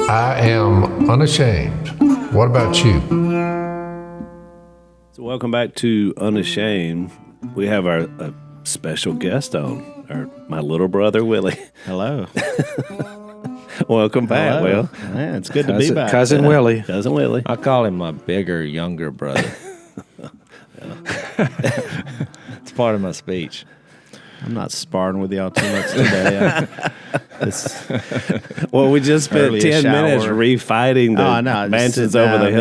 I am unashamed. What about you? So welcome back to Unashamed. We have our special guest on, my little brother, Willie. Hello. Welcome back, Hello. Will. Man, it's good to be back. Cousin Willie. Cousin Willie. I call him my bigger, younger brother. It's part of my speech. I'm not sparring with y'all too much today. Well, we just spent Early 10 minutes shower. refighting the no, just mansions sit over the down,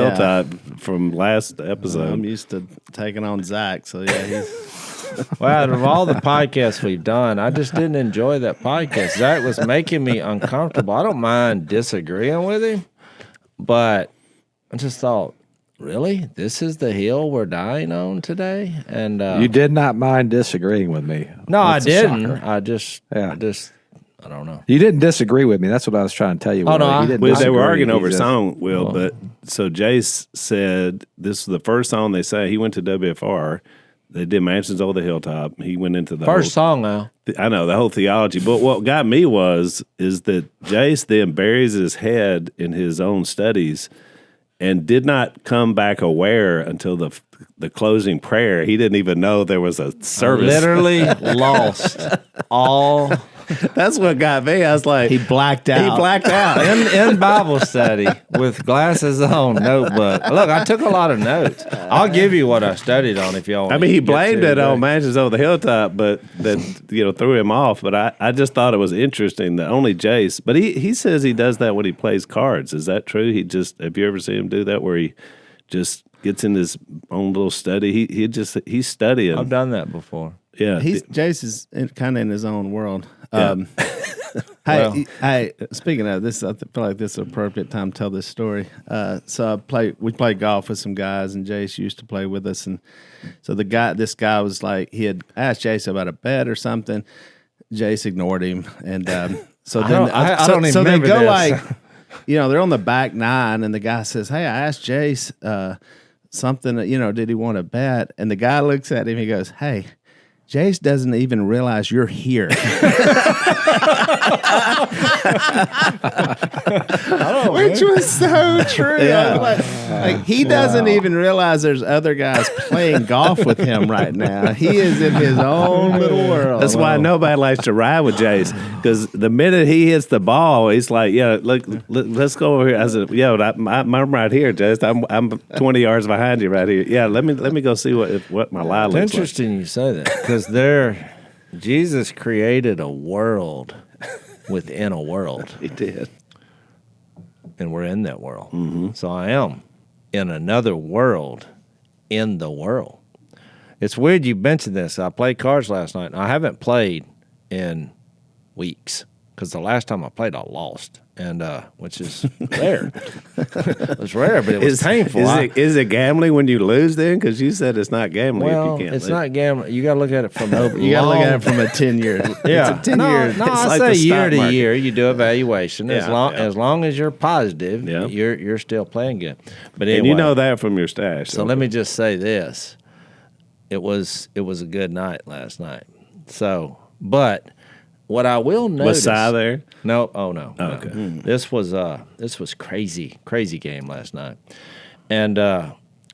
hilltop from last episode. I'm used to taking on Zach, so yeah, he's... Well, out of all the podcasts we've done, I just didn't enjoy that podcast. Zach was making me uncomfortable. I don't mind disagreeing with him, but I just thought, really? This is the hill we're dying on today? And You did not mind disagreeing with me. no, That's I a didn't. shocker. I don't know. You didn't disagree with me. That's what I was trying to tell you. Oh, no, Willie. I- You didn't They were disagree. arguing You over a just- song, Will, but so Jase said this is the first song they sang. He went to WFR. They did Mansions Over the Hilltop. He went into the First song now. I know, the whole theology. But what got me is that Jase then buries his head in his own studies and did not come back aware until the closing prayer. He didn't even know there was a service. Literally lost all That's what got me. I was like, He blacked out. He blacked out. in Bible study with glasses on, notebook. Look, I took a lot of notes. I'll give you what I studied on if y'all want. I mean, he to get blamed to it on Mansions Over the Hilltop, but that threw him off. But I just thought it was interesting that only Jase. But he says he does that when he plays cards. Is that true? Have you ever seen him do that where he just gets in his own little study? He's studying. I've done that before. Yeah, Jace is kind of in his own world. Yeah. Hey, speaking of this, I feel like this is an appropriate time to tell this story. So we played golf with some guys, and Jace used to play with us. And so this guy was like, he had asked Jace about a bet or something. Jace ignored him, and so then I don't even so they remember go this. like, they're on the back nine, and the guy says, "Hey, I asked Jace something. Did he want to bet?" And the guy looks at him. He goes, "Hey, Jace doesn't even realize you're here." Which was so true. Yeah. Like, he doesn't even realize there's other guys playing golf with him right now. He is in his own little world. That's why nobody likes to ride with Jase, because the minute he hits the ball, he's like, "Yeah, look, let's go over here." I said, "Yeah, I'm right here, Jase. I'm 20 yards behind you right here. Yeah, let me go see what my lie It's looks like." interesting you say that because Jesus created a world within a world, He did. and we're in that world. Mm-hmm. So I am in another world in the world. It's weird you mentioned this. I played cards last night. I haven't played in weeks because the last time I played, I lost, and which is rare. It was rare, but it was painful. Is it gambling when you lose then? Because you said it's not gambling Well, if you can't it's lose. not gambling. You got to look at it from You got to look at it from a 10-year. Yeah, It's a 10-year. No, It's I like say the stock year to market. year. You do evaluation. Yeah, As long as you're positive, Yeah. you're still playing good. But anyway, And you know that from your stash. so let me just say this: it was a good night last night. So, but what I will notice. Was Si there? No, no. okay. This was crazy game last night, and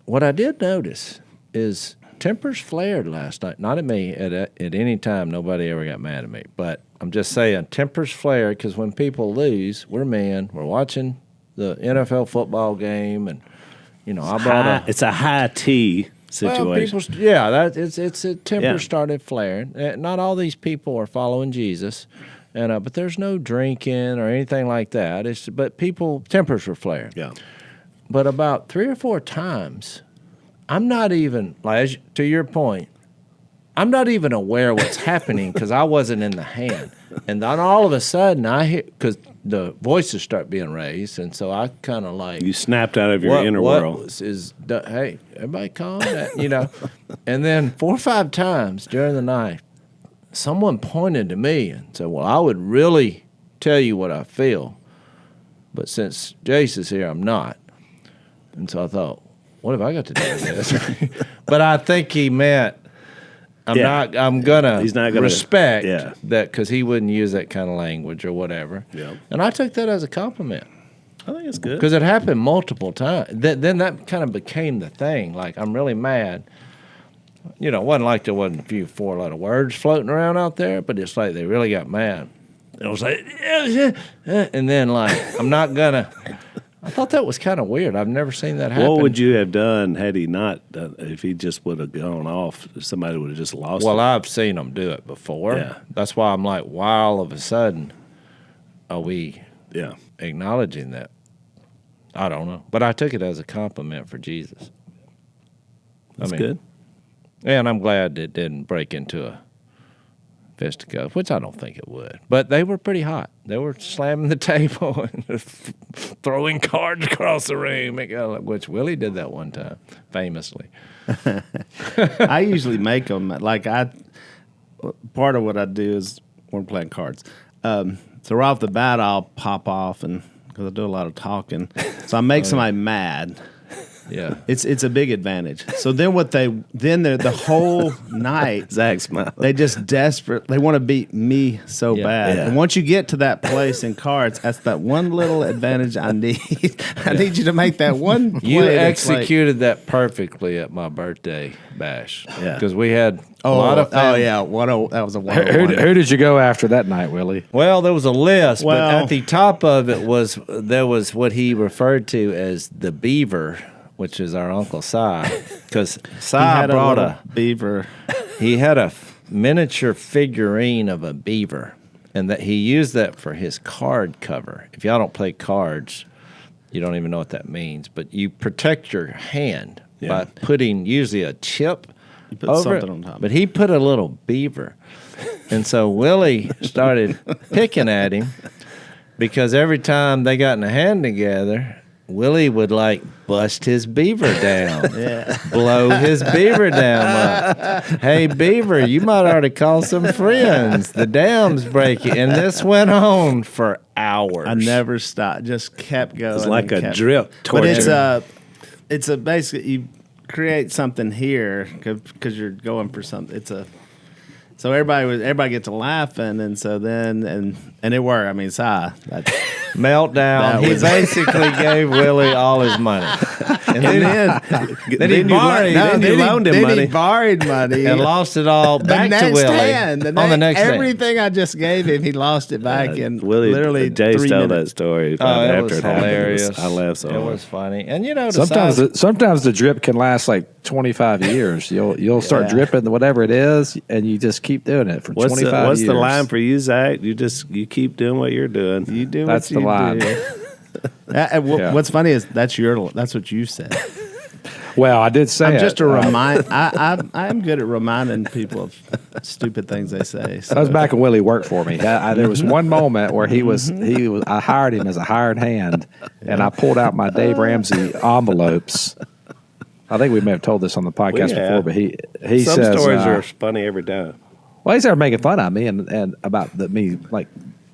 what I did notice is tempers flared last night. Not at me at any time. Nobody ever got mad at me, but I'm just saying tempers flared because when people lose, we're watching the NFL football game, and I brought It's a high T situation. well, it's a temper Yeah. started flaring. Not all these people are following Jesus, and but there's no drinking or anything like that. But tempers were flaring. Yeah. But about 3 or 4 times, I'm not even to your point. I'm not even aware what's happening because I wasn't in the hand, and then all of a sudden I hear because the voices start being raised, and so I kind of like You snapped out of your inner world. Hey, everybody calm down, And then 4 or 5 times during the night, someone pointed to me and said, "Well, I would really tell you what I feel, but since Jase is here, I'm not." And so I thought, what have I got to do with this? But I think he meant I'm gonna He's not gonna respect yeah. that because he wouldn't use that kind of language or whatever. Yeah. And I took that as a compliment. I think it's good. Because it happened multiple times. Then that kind of became the thing. Like, I'm really mad. You know, it wasn't like there wasn't a few four-letter words floating around out there, but it's like they really got mad. It was like, and then like, I'm not gonna. I thought that was kind of weird. I've never seen that happen. What would you have done had he not done, if he just would have gone off, if somebody would have just lost Well, it? I've seen them do it before. Yeah. That's why I'm like, why all of a sudden are we Yeah. acknowledging that? I don't know. But I took it as a compliment for Jesus. That's good. And I'm glad it didn't break into a fisticuffs, which I don't think it would. But they were pretty hot. They were slamming the table and throwing cards across the room, which Willie did that one time, famously. I usually make them part of what I do is when I'm playing cards. So right off the bat, I'll pop off because I do a lot of talking. So I make somebody mad. Yeah, it's a big advantage. So then the whole night, Zach smiled. they just they want to beat me so bad. Yeah. And once you get to that place in cards, that's that one little advantage I need. I need you to make that one play. You that's like- executed that perfectly at my birthday bash. Yeah. Because we had a lot of family. yeah, that was a Who did you go after that night, Willie? Well, there was a list, but Well- at the top of it was what he referred to as the beaver, which is our Uncle Si, because Si brought a beaver. He had a miniature figurine of a beaver, and that he used that for his card cover. If y'all don't play cards, you don't even know what that means, but you protect your hand by putting usually a chip You put over something it. on top. But he put a little beaver, and so Willie started picking at him because every time they got in a hand together, Willie would like bust his beaver down, blow his beaver dam up. Hey, beaver, you might ought to call some friends. The dam's breaking. And this went on for hours. I never stopped. Just kept going. It's like and a kept- drip But torture. it's a basically you create something here because you're going for something. So everybody gets to laughing, and so then and it worked. I mean, Meltdown. That He was- basically gave Willie all his money. And then he borrowed then you loaned him then money. he borrowed money and lost it all back to Willie. the next hand. everything I just gave him, he lost it back in Willie, literally Jase 3 told minutes. that story Oh, it after was it happened. hilarious. I laughed so It hard. was funny. And you know, Sometimes the drip can last like 25 years. You'll start dripping whatever it is, and you just keep doing it for 25 years. What's the line for you, Zach? You keep doing what you're doing. You do That's what the you line. do. What's funny is that's what you said. Well, I did say I'm it. just a remind. I'm good at reminding people of stupid things they say. So. That was back when Willie worked for me. There was one moment where he was. I hired him as a hired hand, and I pulled out my Dave Ramsey envelopes. I think we may have told this on the podcast before, but he Some says stories are funny every time. well, he started making fun of me and about me like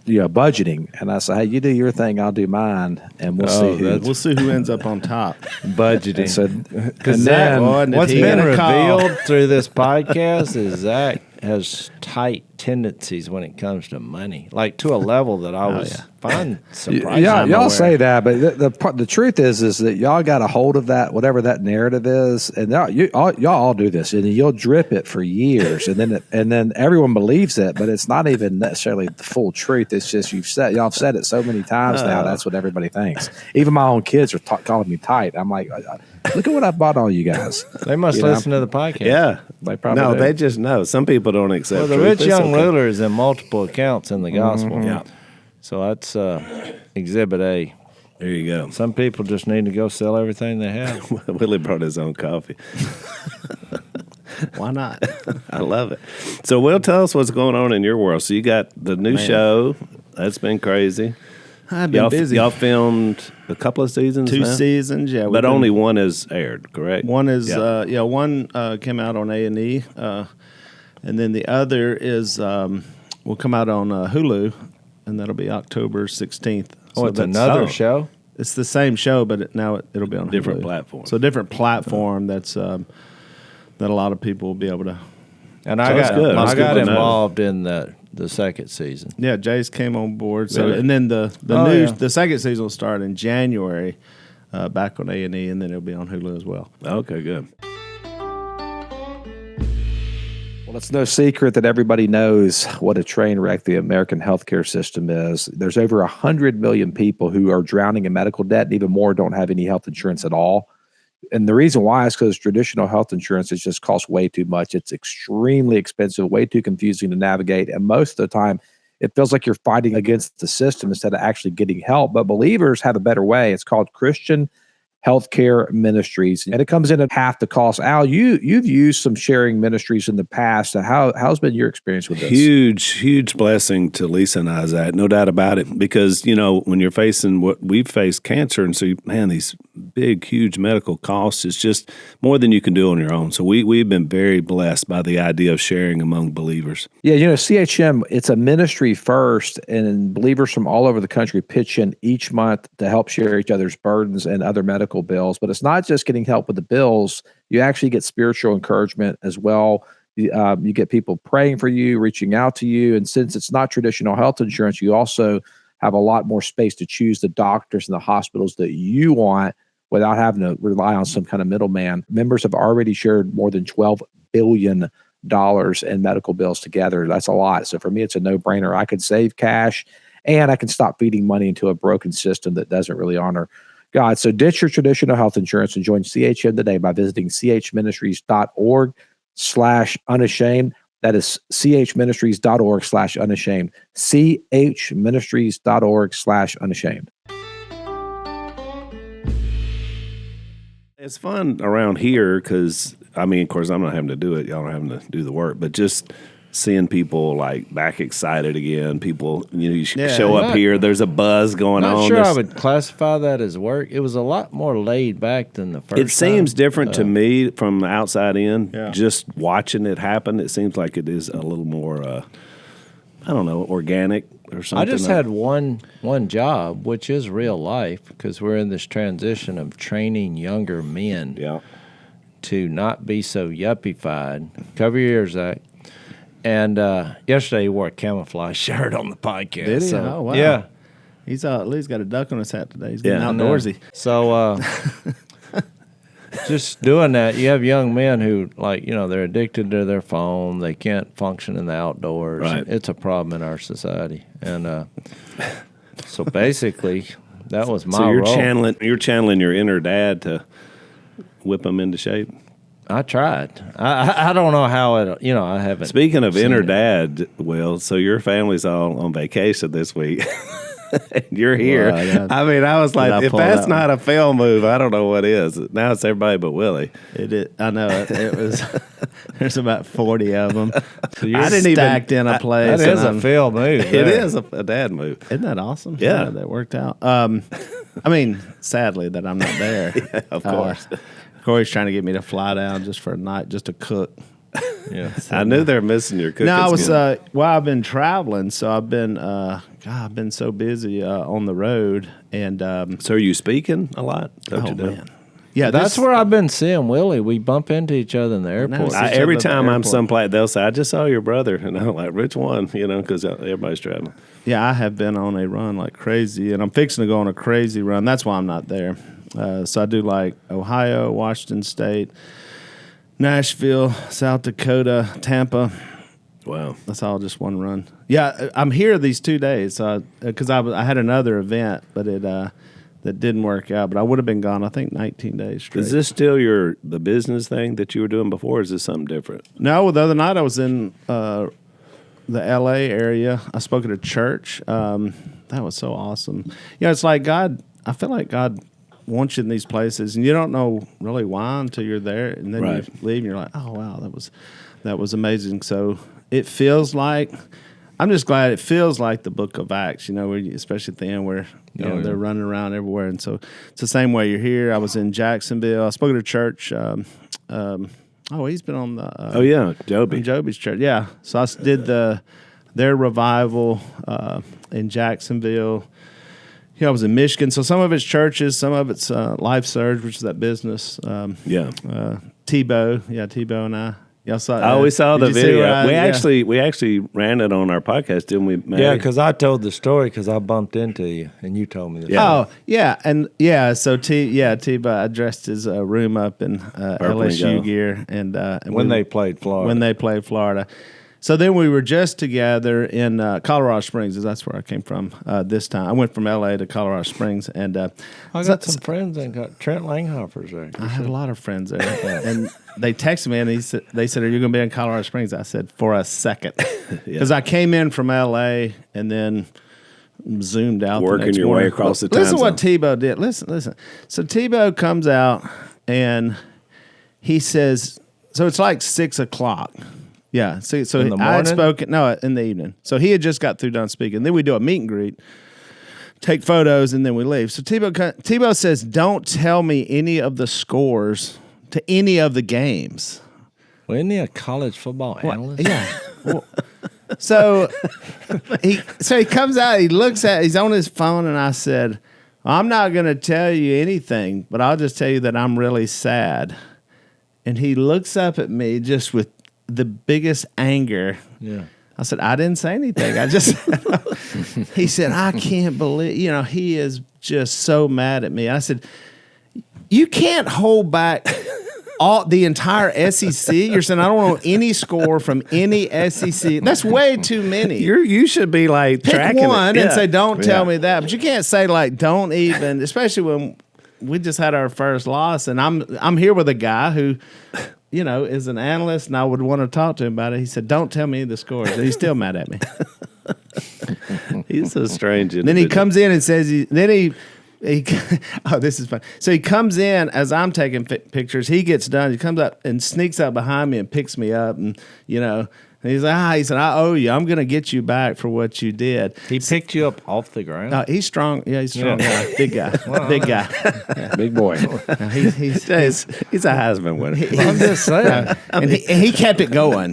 budgeting, and I said, hey, you do your thing, I'll do mine, and we'll see who. We'll see who ends up on top. budgeting. So, Because and Zach, then what's he been got a call? revealed through this podcast is Zach has tight tendencies when it comes to money, like to a level that I was find surprising. y'all say that, but the truth is that y'all got a hold of that, whatever that narrative is, and y'all all do this, and you'll drip it for years, and then everyone believes it, but it's not even necessarily the full truth. It's just y'all have said it so many times now. That's what everybody thinks. Even my own kids are calling me tight. I'm like, look at what I bought on you guys. They must listen to the podcast. Yeah. They probably no, do. they just know. Some people don't accept Well, the truth. rich It's young okay. ruler is in multiple accounts in the gospel. Yeah. So that's Exhibit A. There you go. Some people just need to go sell everything they have. Willie brought his own coffee. Why not? I love it. So, Will, tell us what's going on in your world. So, you got the new show. That's been crazy. I've been busy. Y'all filmed a couple of seasons 2 now? seasons, yeah. But only one is aired, correct? One is Yeah. one came out on A&E, and then the other is will come out on Hulu, and that'll be October 16th. Oh, it's that's- another show? It's the same show, but it'll be on Different Hulu. platform. So different platform that's that a lot of people will be able to. And So that's good. I That's got good to know. involved in the the second season. Yeah, Jase came on board. So Really? and then the Yeah. the second season will start in January, back on A&E, and then it'll be on Hulu as well. Okay, good. Well, it's no secret that everybody knows what a train wreck the American healthcare system is. There's over 100 million people who are drowning in medical debt, and even more don't have any health insurance at all. And the reason why is because traditional health insurance is just costs way too much. It's extremely expensive, way too confusing to navigate. And most of the time, it feels like you're fighting against the system instead of actually getting help. But believers have a better way. It's called Christian Healthcare Ministries, and it comes in at half the cost. Al, you've used some sharing ministries in the past. How's been your experience with this? Huge blessing to Lisa and I, Zach, no doubt about it. Because when you're facing what we've faced, cancer, and so these big, huge medical costs, is just more than you can do on your own. So we've been very blessed by the idea of sharing among believers. Yeah, CHM, it's a ministry first, and believers from all over the country pitch in each month to help share each other's burdens and other medical bills. But it's not just getting help with the bills. You actually get spiritual encouragement as well. You get people praying for you, reaching out to you. And since it's not traditional health insurance, you also have a lot more space to choose the doctors and the hospitals that you want without having to rely on some kind of middleman. Members have already shared more than $12 billion in medical bills together. That's a lot. So for me, it's a no-brainer. I could save cash and I can stop feeding money into a broken system that doesn't really honor God. So ditch your traditional health insurance and join CHM today by visiting chministries.org/unashamed. That is chministries.org/unashamed. chministries.org/unashamed. It's fun around here because, of course, I'm not having to do it. Y'all are having to do the work. But just seeing people back excited again. People, you show up here. There's a buzz going on. I'm not sure I would classify that as work. It was a lot more laid back than the first. It seems different to me from the outside in. Yeah. Just watching it happen, it seems like it is a little more, organic or something. I just had one job, which is real life, because we're in this transition of training younger men to not be so yuppified. Cover your ears, Zach. And yesterday he wore a camouflage shirt on the podcast. Did he? So, Oh, wow. Yeah. He's at least got a duck on his hat today. He's getting Yeah, I know. outdoorsy. So just doing that, you have young men who, they're addicted to their phone. They can't function in the outdoors. Right. It's a problem in our society. And so basically, that was my So you're role. channeling your inner dad to whip them into shape. I tried. I don't know how it. I haven't. Speaking of seen inner it. dad, Will, so your family's all on vacation this week. And you're here. Well, I was Did I like, if pull that's that not a fail move, I don't know what is. Now it's everybody but Willie. It is. I know it was. There's about 40 of them. you're I didn't stacked in a place. That is and a fail move. It there. is a dad move. Isn't that awesome? Yeah. That worked out. Sadly that I'm not there. Of course. Corey's trying to get me to fly down just for a night, just to cook. Yeah. I knew they're missing your cooking. No, I was. skills. I've been traveling, so I've been. I've been so busy on the road, and So are you speaking a lot? Don't you do? man, yeah, That's where I've been seeing Willie. We bump into each other in the airport. Now it's- Every at the time I'm airport. someplace, they'll say, "I just saw your brother," and I'm like, "Which one?" Because everybody's traveling. Yeah, I have been on a run like crazy, and I'm fixing to go on a crazy run. That's why I'm not there. So I do like Ohio, Washington State, Nashville, South Dakota, Tampa. Wow. That's all just one run. Yeah, I'm here these 2 days because I had another event, but that didn't work out. But I would have been gone, I think, 19 days straight. Is this still the business thing that you were doing before? Or is this something different? No, the other night I was in the L.A. area. I spoke at a church. That was so awesome. It's like God. I feel like God wants you in these places, and you don't know really why until you're there, and then Right. you leave, and you're like, "Oh wow, that was amazing." So it feels like. I'm just glad it feels like the Book of Acts. Where especially at the end where they're running around everywhere, and so it's the same way. You're here. I was in Jacksonville. I spoke at a church. He's been on the. Oh yeah, Joby. In Joby's church, yeah. So I did their revival in Jacksonville. I was in Michigan. So some of it's churches, some of it's Life Surge, which is that business. Yeah. Tebow and I. Y'all saw? Oh, we saw the did you see video. where We actually ran it on our podcast, didn't we, Matt? Yeah, because I told the story because I bumped into you and you told me the story. Oh, yeah, and yeah. So T-Bo, I dressed his room up in LSU gear, and when they played Florida. When they played Florida. So then we were just together in Colorado Springs. That's where I came from this time. I went from L.A. to Colorado Springs, and I got some friends and got Trent Langhoffer's there. I have a lot of friends there, and they texted me and they said, "Are you going to be in Colorado Springs?" I said, "For a second," because I came in from L.A. and then zoomed out. Working the next your morning. way across the time Listen zone. what T-Bo did. Listen. So T-Bo comes out and he says, "So it's like 6:00." Yeah. So In the I had morning? spoken. No, in the evening. So he had just got through done speaking. Then we do a meet and greet, take photos, and then we leave. So T-Bo says, "Don't tell me any of the scores to any of the games." Wasn't he a college football analyst? Yeah. Well, so he comes out. He's on his phone, and I said, "I'm not going to tell you anything, but I'll just tell you that I'm really sad." And he looks up at me just with the biggest anger. Yeah. I said, "I didn't say anything. I just," he said, "I can't believe, he is just so mad at me." I said, "You can't hold back the entire SEC. You're saying I don't know any score from any SEC. That's way too many. You should be like Pick tracking one it. and Yeah. say, don't tell me that. But you can't say like, don't even, especially when we just had our first loss, and I'm here with a guy who, is an analyst, and I would want to talk to him about it. He said, "Don't tell me the scores," and he's still mad at me. He's so strange. Then he comes in and says, oh, this is fun. So he comes in as I'm taking pictures. He gets done. He comes up and sneaks up behind me and picks me up, and and he's like, he said, "I owe you. I'm going to get you back for what you did." He picked you up off the ground? He's strong. Yeah, he's strong. Guy. Big guy. Big guy. Yeah. Big boy. He's He's a Heisman winner. I'm just saying. and he kept it going,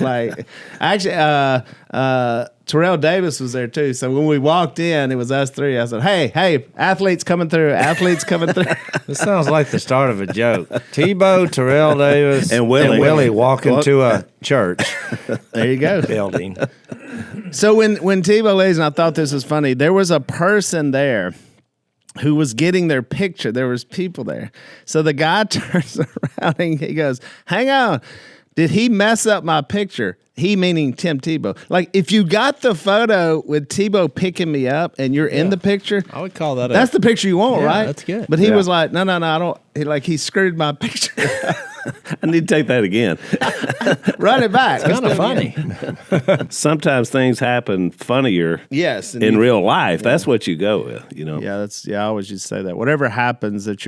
like actually Terrell Davis was there too. So when we walked in, it was us three. I said, hey, athletes coming through. This sounds like the start of a joke. Tebow, Terrell Davis, And Willie. walking to a church There you go. building. So when Tebow leaves, and I thought this was funny, there was a person there who was getting their picture. There was people there. So the guy turns around and he goes, "Hang on. Did he mess up my picture?" He meaning Tim Tebow. Like, if you got the photo with Tebow picking me up and you're in the picture, I would call that that's the picture you want, Yeah, right? that's good. But he was like, no, I don't. He screwed my picture. I need to take that again. Run it back. kind of funny. Sometimes things happen funnier Yes. and in he- real life. That's what you go with, Yeah, I always used to say that. Whatever happens that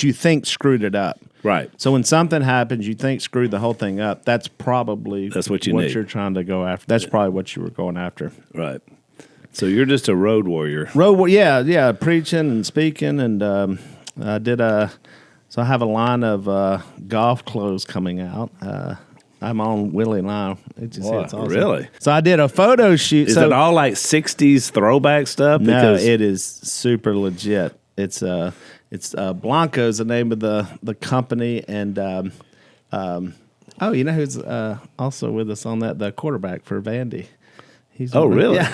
you think screwed it up. Right. So when something happens, you think screwed the whole thing up. That's probably What you need. you're trying to go after. That's probably what you were going after. Right. So you're just a road warrior. Yeah, preaching and speaking, and I did So I have a line of golf clothes coming out. I'm on Willie now. It's awesome. Really? So I did a photo shoot. Is it all like 60s throwback stuff? No, it is super legit. It's Blanco's the name of the company, and you know who's also with us on that? The quarterback for Vandy. He's really? Yeah.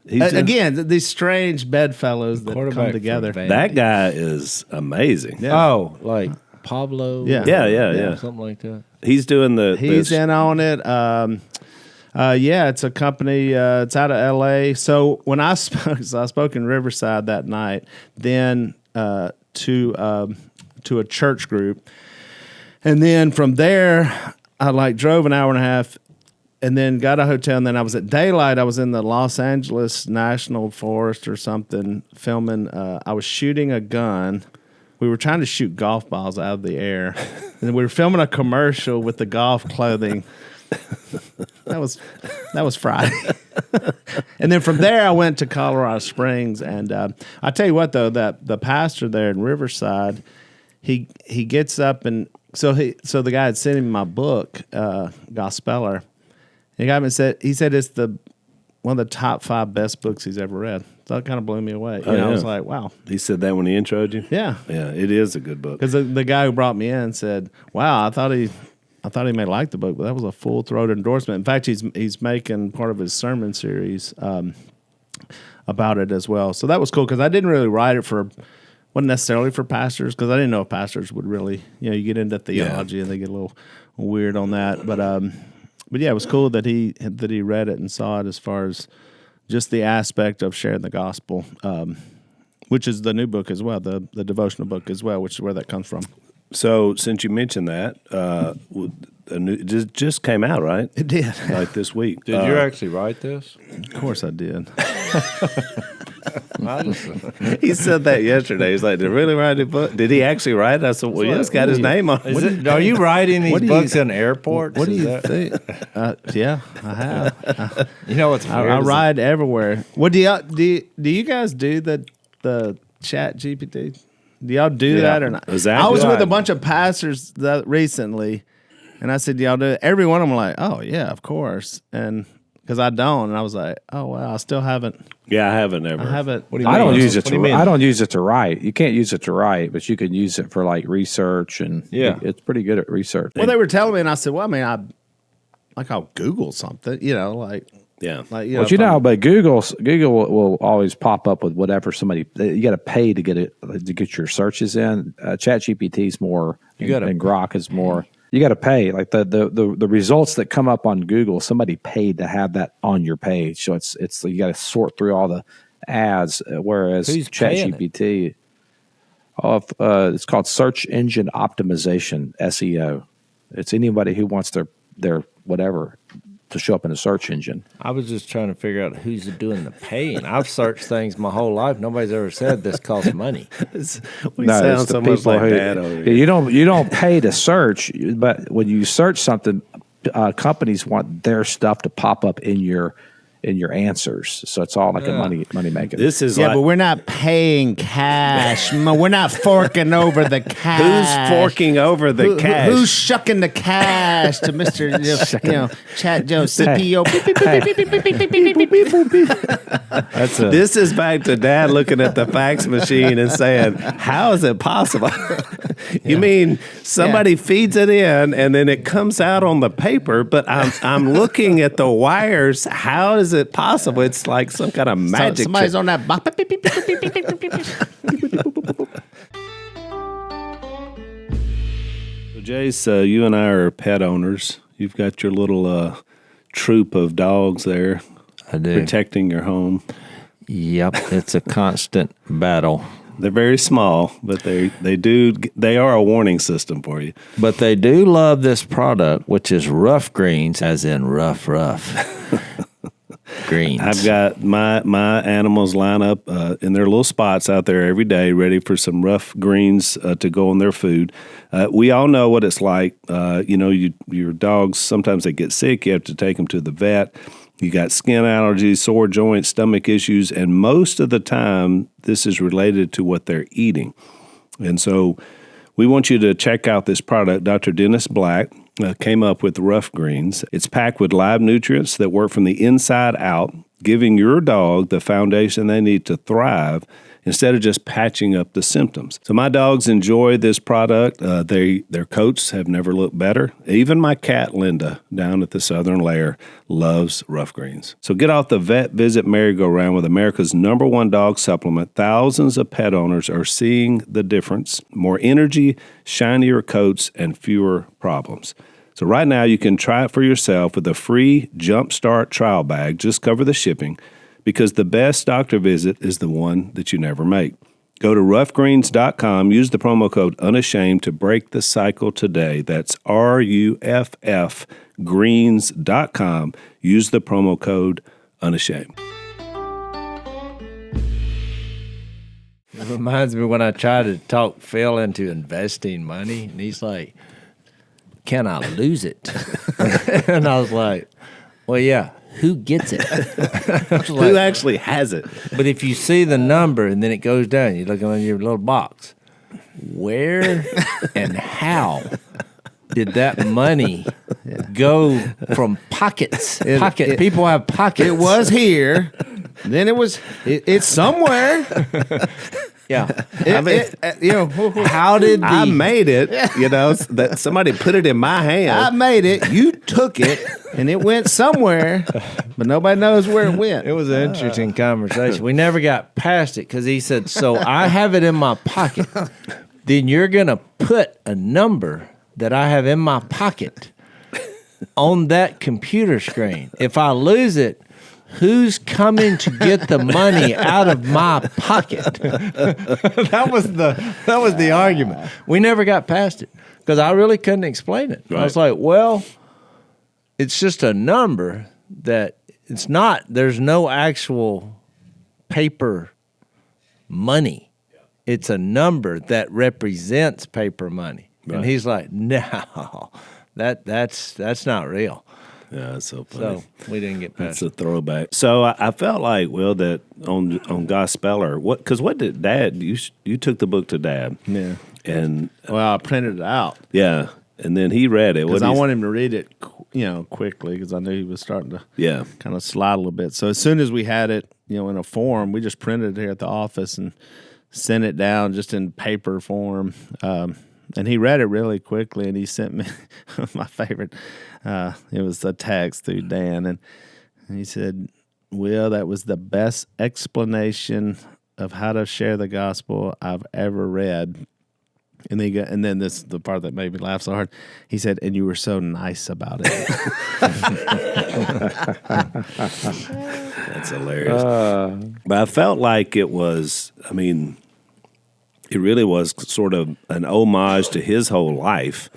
Again, these strange bedfellows that Quarterback come for together. Vandy. That guy is amazing. Yeah. Oh, like Pablo? Yeah. Yeah. Something like that. He's doing He's in on it. It's a company. It's out of L.A. So when I spoke in Riverside that night, then to a church group, and then from there I drove an hour and a half, and then got a hotel, and then I was at daylight. I was in the Los Angeles National Forest or something filming. I was shooting a gun. We were trying to shoot golf balls out of the air, and we were filming a commercial with the golf clothing. That was Friday. And then from there, I went to Colorado Springs, and I tell you what, though, that the pastor there in Riverside, he gets up, and so the guy had sent him my book, Gospeller. He got me and said it's one of the top 5 best books he's ever read. So that kind of blew me away. I was like, wow. He said that when he introed you? Yeah. Yeah, it is a good book. Because the guy who brought me in said, wow, I thought he I thought he may like the book, but that was a full throat endorsement. In fact, he's making part of his sermon series about it as well. So that was cool because I didn't really write it wasn't necessarily for pastors because I didn't know if pastors would really, you get into theology and they get a little weird on that. But yeah, it was cool that he read it and saw it as far as just the aspect of sharing the gospel, which is the new book as well, the devotional book as well, which is where that comes from. So, since you mentioned that, it just came out, right? It did. Like this week. Did you actually write this? Of course I did. He said that yesterday. He's like, "Did he really write a book? Did he actually write it?" I said, "Well, yeah, it's got his name on it." Are you writing these books in airports? What do you think? Yeah, I have. You know what's weird? I ride everywhere. What do you guys do the chat GPT? Do y'all do that or not? Exactly. I was with a bunch of pastors recently, and I said, "Do y'all do it?" Every one of them were like, "Oh yeah, of course," and because I don't, and I was like, "Oh wow, I still haven't." Yeah, I haven't ever. I haven't. What do you mean? I don't use it What do you to. mean? I don't use it to write. You can't use it to write, but you can use it for like research, and it's pretty good at research. Well, they were telling me, and I said, "Well, I mean, I'll Google something, like." Yeah. Like, but Google will always pop up with whatever somebody. You got to pay to get your searches in. ChatGPT is more, and Grok is more. You got to pay. Like the results that come up on Google, somebody paid to have that on your page. So it's you got to sort through all the ads. Whereas ChatGPT, it's called search engine optimization (SEO). It's anybody who wants their whatever to show up in a search engine. I was just trying to figure out who's doing the paying. I've searched things my whole life. Nobody's ever said this costs money. We sound so much like Dad over here. You don't pay to search, but when you search something, companies want their stuff to pop up in your answers. So it's all like a money maker. This is but we're not paying cash. We're not forking over the cash. Who's forking over the cash? Who's shucking the cash to Mr. Chat Joe CPO? This is back to Dad looking at the fax machine and saying, "How is it possible?" You mean somebody feeds it in and then it comes out on the paper? But I'm looking at the wires. How is it possible? It's like some kind of magic. Somebody's on that. So, Jase, you and I are pet owners. You've got your little troop of dogs there. I do. Protecting your home. Yep, it's a constant battle. They're very small, but they are a warning system for you. But they do love this product, which is rough greens, as in rough greens. I've got my animals line up in their little spots out there every day, ready for some rough greens to go on their food. We all know what it's like. Your dogs, sometimes they get sick. You have to take them to the vet. You got skin allergies, sore joints, stomach issues, and most of the time, this is related to what they're eating. And so we want you to check out this product. Dr. Dennis Black came up with Rough Greens. It's packed with live nutrients that work from the inside out, giving your dog the foundation they need to thrive instead of just patching up the symptoms. So my dogs enjoy this product. Their coats have never looked better. Even my cat, Linda, down at the Southern Lair, loves Rough Greens. So get off the vet visit merry-go-round with America's #1 dog supplement. Thousands of pet owners are seeing the difference. More energy, shinier coats, and fewer problems. So right now you can try it for yourself with a free Jumpstart trial bag. Just cover the shipping, because the best doctor visit is the one that you never make. Go to roughgreens.com. Use the promo code UNASHAMED to break the cycle today. That's RUFF greens.com. Use the promo code UNASHAMED. It reminds me when I tried to talk Phil into investing money, and he's like, "Can I lose it?" And I was like, "Well, yeah. Who gets it?" Who actually has it? But if you see the number and then it goes down, you look on your little box. Where and how did that money go from pockets? People have pockets. It was here. Then it's somewhere. Yeah. How did I made it. That somebody put it in my hand. I made it. You took it, and it went somewhere, but nobody knows where it went. It was an interesting conversation. We never got past it because he said, so I have it in my pocket. Then you're going to put a number that I have in my pocket on that computer screen. If I lose it, who's coming to get the money out of my pocket? That was the argument. We never got past it because I really couldn't explain it. Right. I was like, well, it's just a number that it's not. There's no actual paper money. It's a number that represents paper money. Right. And he's like, no, that's not real. Yeah, that's so funny. So we didn't get past. That's a throwback. So I felt like, Will, that on Gospeller, what did Dad? You took the book to Dad. Yeah. And I printed it out. Yeah, and then he read it because I wanted him to read it, quickly because I knew he was starting to kind of slide a little bit. So as soon as we had it, in a form, we just printed it here at the office and sent it down just in paper form. And he read it really quickly, and he sent me my favorite. It was a text through Dan, and he said, "Will, that was the best explanation of how to share the gospel I've ever read." And then this is the part that made me laugh so hard. He said, "And you were so nice about it." That's hilarious. But I felt like it was. I mean, it really was sort of an homage to his whole life.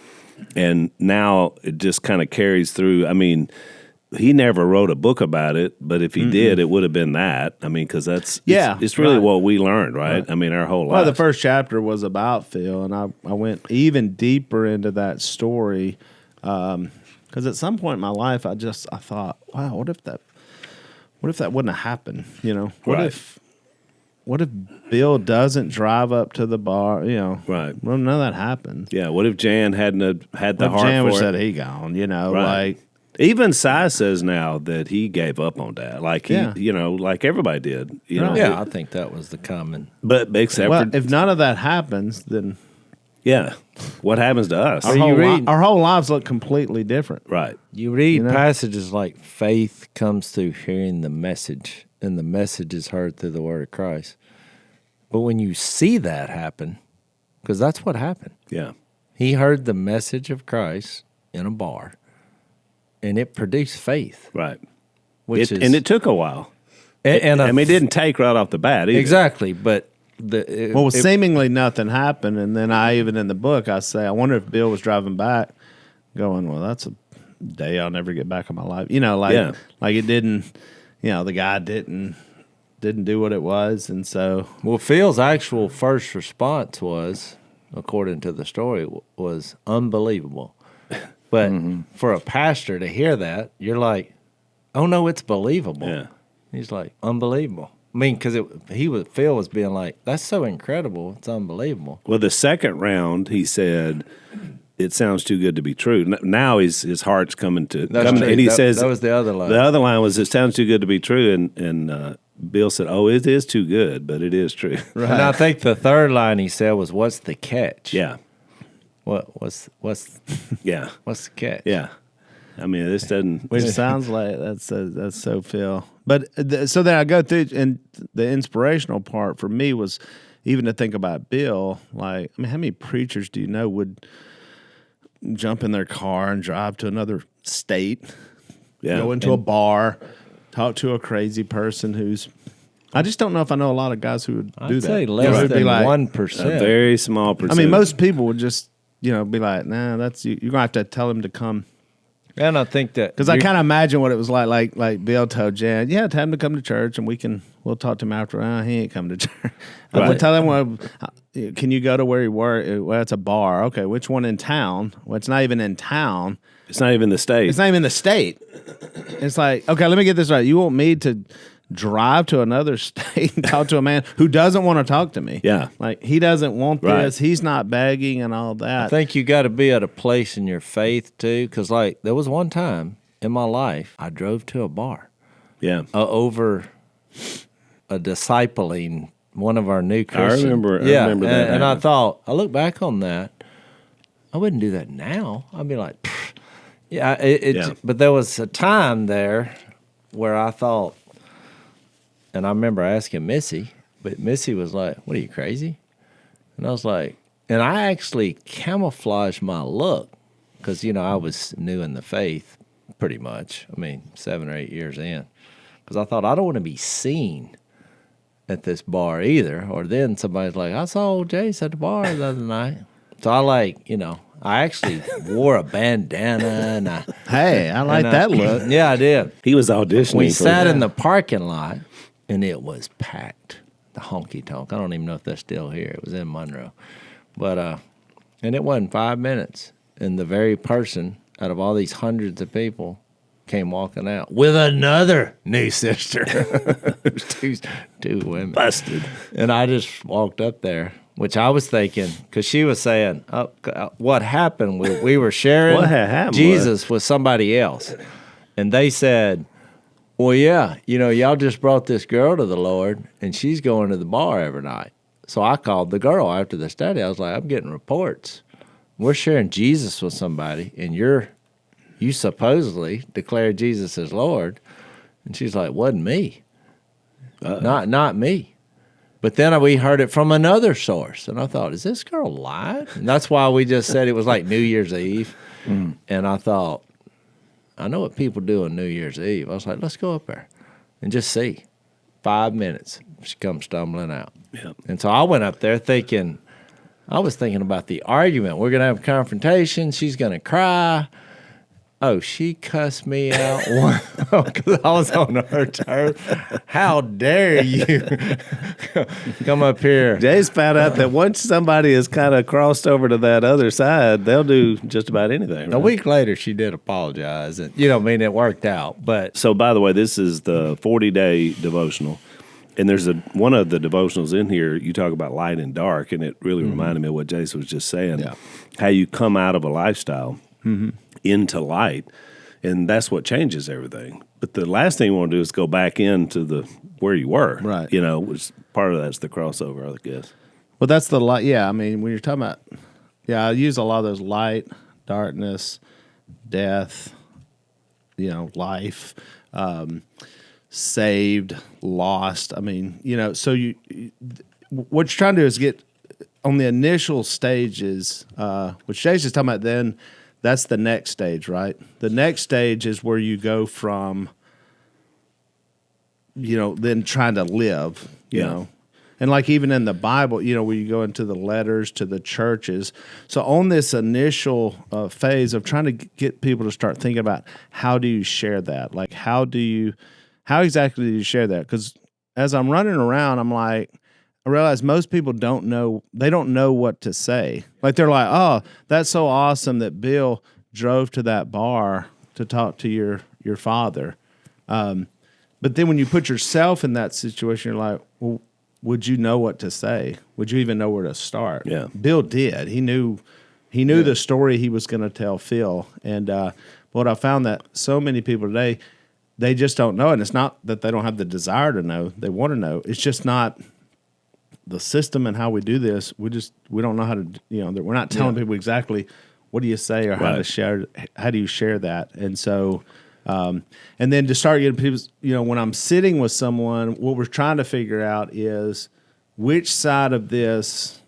And now it just kind of carries through. I mean, he never wrote a book about it, but if he did, it would have been that. I mean, because it's really what we learned, right? I mean, our whole life. Well, the first chapter was about Phil, and I went even deeper into that story because at some point in my life, I thought, wow, what if that wouldn't have happened? What if Bill doesn't drive up to the bar? Right. Well, none of that happened. Yeah. What if Jan hadn't had the heart Jan for it? said he gone? Right. Like even Si says now that he gave up on Dad, like he, like everybody did. Yeah, I think that was the common. But except for if none of that happens, then what happens to us? Our whole lives look completely different. Right. You read passages like faith comes through hearing the message, and the message is heard through the word of Christ. But when you see that happen, because that's what happened. Yeah. He heard the message of Christ in a bar, and it produced faith. Right. And it took a while. And it didn't take right off the bat either. Exactly, but seemingly nothing happened, and then even in the book I say, I wonder if Bill was driving back, going, well, that's a day I'll never get back in my life. Like it didn't. The guy didn't do what it was, and so. Well, Phil's actual first response was, according to the story, was unbelievable. But for a pastor to hear that, you're like, oh no, it's believable. Yeah. He's like, unbelievable. I mean, because Phil was being like, that's so incredible, it's unbelievable. Well, the second round, he said, it sounds too good to be true. Now his heart's coming to, and he says that was the other line. The other line was, it sounds too good to be true, and Bill said, oh, it is too good, but it is true. Right. And I think the third line he said was, what's the catch? Yeah. What's yeah. What's the catch? Yeah. I mean, this doesn't. Which sounds like that's so Phil. But so then I go through, and the inspirational part for me was even to think about Bill. Like, I mean, how many preachers do you know would jump in their car and drive to another state, go into a bar, talk to a crazy person who's. I just don't know if I know a lot of guys who would do that. I'd say less than 1%. A very small percent. I mean, most people would just be like, nah, that's you. You're gonna have to tell him to come. And I think that because I kind of imagine what it was like Bill told Jan, tell him to come to church, and we'll talk to him after. He ain't coming to church. I would tell him, well, can you go to where he works? Well, it's a bar. Okay, which one in town? Well, it's not even in town. It's not even the state. It's not even the state. It's like, okay, let me get this right. You want me to drive to another state and talk to a man who doesn't want to talk to me? Yeah. Like, he doesn't want this. He's not begging and all that. I think you got to be at a place in your faith, too, because, like, there was one time in my life I drove to a bar. Yeah. Over a discipling one of our new Christians. I remember that. And I thought, I look back on that, I wouldn't do that now. I'd be like, pfft. Yeah. But there was a time there where I thought, and I remember asking Missy, but Missy was like, what, are you crazy? And I was like, and I actually camouflaged my look because, I was new in the faith pretty much. 7 or 8 years in. Because I thought, I don't want to be seen at this bar either. Or then somebody's like, I saw old Jase at the bar the other night. So I I actually wore a bandana. And I like that look. Yeah, I did. He was auditioning. We sat in the parking lot, and it was packed. The honky tonk. I don't even know if that's still here. It was in Monroe. But, and it wasn't 5 minutes. And the very person out of all these hundreds of people came walking out with another new sister. two women. Busted. And I just walked up there, which I was thinking, because she was saying, what happened? We were sharing What had happened, Jesus with somebody else. And they said, well, yeah, y'all just brought this girl to the Lord, and she's going to the bar every night. So I called the girl after the study. I was like, I'm getting reports. We're sharing Jesus with somebody, and you supposedly declared Jesus as Lord. And she's like, wasn't me. Not me. But then we heard it from another source. And I thought, is this girl lying? And that's why we just said it was like New Year's Eve. And I thought, I know what people do on New Year's Eve. I was like, let's go up there and just see. 5 minutes, she comes stumbling out. Yep. And so I went up there I was thinking about the argument. We're going to have a confrontation. She's going to cry. Oh, she cussed me out because I was on her turf. How dare you come up here? Jay's found out that once somebody has kind of crossed over to that other side, they'll do just about anything. Right? A week later, she did apologize. And, it worked out. But So, by the way, this is the 40-day devotional. And there's one of the devotionals in here, you talk about light and dark, and it really reminded me of what Jase was just saying, how you come out of a lifestyle into light, and that's what changes everything. But the last thing you want to do is go back into where you were, right? Which part of that's the crossover, I guess. Well, that's the light. Yeah, when you're talking about, I use a lot of those light, darkness, death, life. Saved, lost. So what you're trying to do is get on the initial stages, which Jase is talking about. Then that's the next stage, right? The next stage is where you go from, then trying to live, you know, and like even in the Bible, where you go into the letters to the churches. So on this initial phase of trying to get people to start thinking about how do you share that, like how exactly do you share that? Because as I'm running around, I'm like, I realize most people don't know what to say. Like they're like, oh, that's so awesome that Bill drove to that bar to talk to your father. But then when you put yourself in that situation, you're like, well, would you know what to say? Would you even know where to start? Yeah. Bill did. He knew the story he was going to tell Phil. And what I found that so many people today, they just don't know. And it's not that they don't have the desire to know. They want to know. It's just not the system and how we do this. We don't know how to, we're not telling people exactly what do you say or how to share, how do you share that? And so, and then to start getting people, when I'm sitting with someone, what we're trying to figure out is which side of this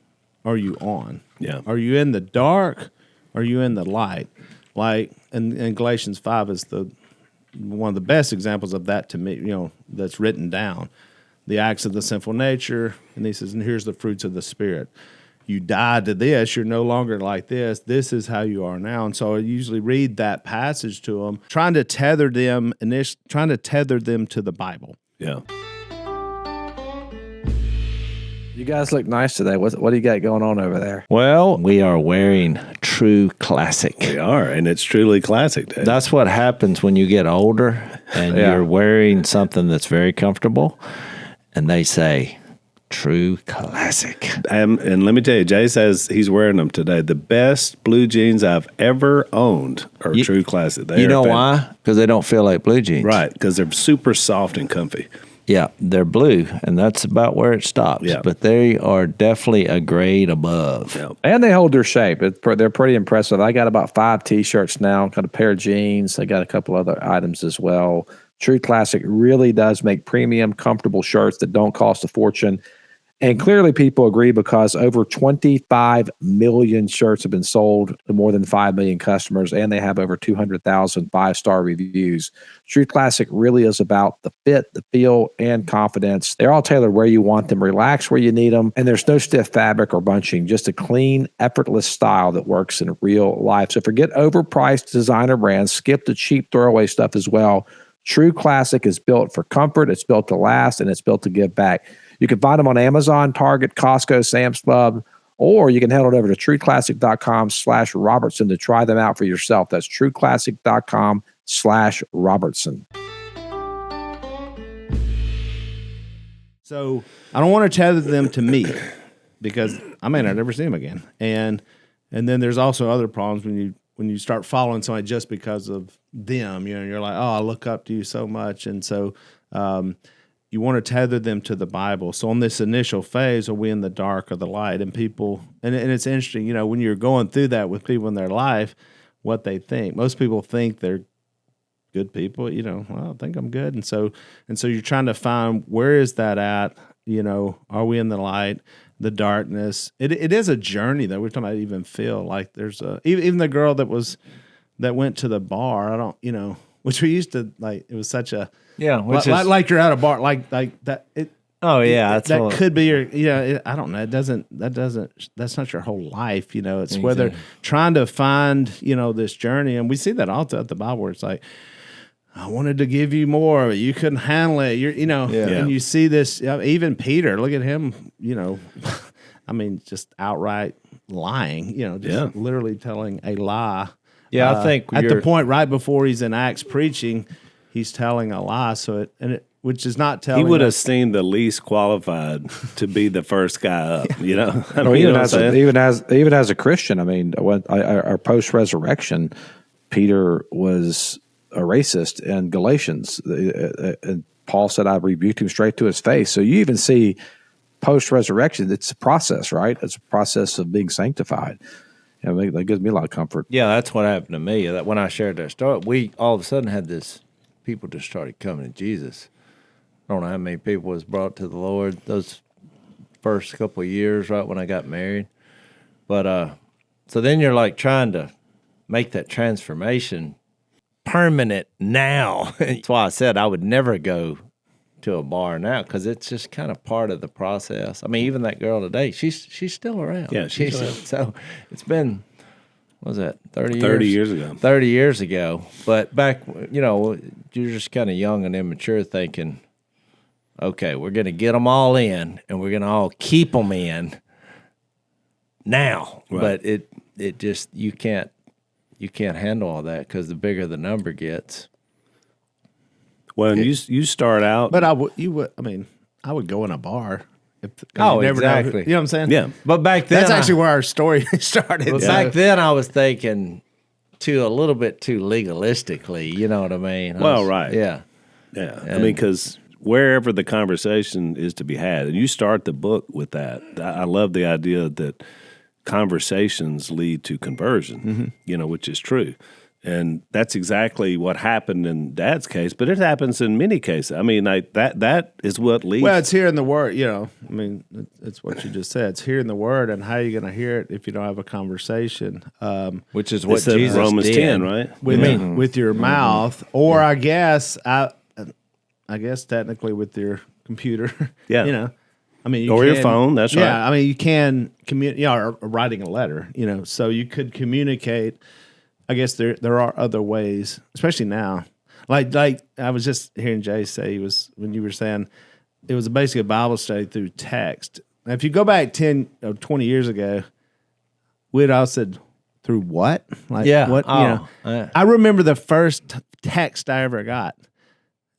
are you on? Yeah. Are you in the dark? Are you in the light? Like, and Galatians 5 is one of the best examples of that to me, that's written down. The acts of the sinful nature, and he says, and here's the fruits of the Spirit. You died to this, you're no longer like this. This is how you are now. And so I usually read that passage to them, trying to tether them to the Bible. Yeah. You guys look nice today. What do you got going on over there? Well, we are wearing true classic. We are, and it's truly classic day. That's what happens when you get older and you're wearing something that's very comfortable, and they say, true classic. And let me tell you, Jay says he's wearing them today. The best blue jeans I've ever owned are true classic. You know why? Because they don't feel like blue jeans. Right, because they're super soft and comfy. Yeah, they're blue, and that's about where it stops. Yeah. But they are definitely a grade above. Yeah. And they hold their shape. They're pretty impressive. I got about 5 T-shirts now. Got a pair of jeans. I got a couple other items as well. True Classic really does make premium, comfortable shirts that don't cost a fortune. And clearly people agree because over 25 million shirts have been sold to more than 5 million customers, and they have over 200,000 5-star reviews. True Classic really is about the fit, the feel, and confidence. They're all tailored where you want them, relax where you need them, and there's no stiff fabric or bunching, just a clean, effortless style that works in real life. So forget overpriced designer brands, skip the cheap throwaway stuff as well. True Classic is built for comfort, it's built to last, and it's built to give back. You can find them on Amazon, Target, Costco, Sam's Club, or you can head on over to trueclassic.com/Robertson to try them out for yourself. That's trueclassic.com/Robertson. So I don't want to tether them to me because I may not ever see them again. And then there's also other problems when you start following somebody just because of them. You know, you're like, oh, I look up to you so much, and so you want to tether them to the Bible. So on this initial phase, are we in the dark or the light? And people, and it's interesting, you know, when you're going through that with people in their life, what they think. Most people think they're good people, you know, well, I think I'm good. And so you're trying to find where is that at, you know, are we in the light, the darkness? It is a journey though. We're talking about even feel like there's even the girl that went to the bar, I don't, you know, which we used to like, it was such a, Yeah, like you're at a bar, like that. Oh yeah, that could be your. Yeah, I don't know. That's not your whole life. You know, it's whether trying to find this journey, and we see that all throughout the Bible. Where it's like, I wanted to give you more, but you couldn't handle it. And you see this. Even Peter, look at him. I mean, just outright lying. Literally telling a lie. Yeah, I think at the point right before he's in Acts preaching. He's telling a lie, which is not telling. He would have seemed the least qualified to be the first guy up. Even as a Christian, I mean, when our post resurrection, Peter was a racist in Galatians, and Paul said, "I rebuked him straight to his face." So you even see post resurrection; it's a process, right? It's a process of being sanctified. That gives me a lot of comfort. Yeah, that's what happened to me. That when I shared that story, we all of a sudden had this. People just started coming to Jesus. I don't know how many people was brought to the Lord those first couple of years, right when I got married. But so then you're like trying to make that transformation permanent now. That's why I said I would never go to a bar now because it's just kind of part of the process. I mean, even that girl today, she's still around. Yeah, she's around. So it's been. What was that, 30 years? 30 years ago. 30 years ago. But back, you're just kind of young and immature thinking, okay, we're going to get them all in and we're going to all keep them in now. Right. But it just, you can't handle all that because the bigger the number gets. Well, you start out. But I would go in a bar. Exactly. You know what I'm saying? Yeah. But back then, that's actually where our story started. But back then, I was thinking a little bit too legalistically. You know what I mean? Right. Yeah. Yeah. I mean, because wherever the conversation is to be had, and you start the book with that. I love the idea that conversations lead to conversion, which is true. And that's exactly what happened in Dad's case, but it happens in many cases. I mean, that is what leads. Well, it's here in the Word, I mean, it's what you just said. It's here in the Word, and how are you going to hear it if you don't have a conversation? Which is what Jesus Romans did. 10, right? With your mouth, or I guess technically with your computer. Yeah. I mean, or your phone. That's right. Yeah, I mean, you can communicate, or writing a letter. So you could communicate. I guess there are other ways, especially now. Like I was just hearing Jay say when you were saying it was basically a Bible study through text. Now, if you go back 10 or 20 years ago, we'd all said through what? Like what? I remember the first text I ever got.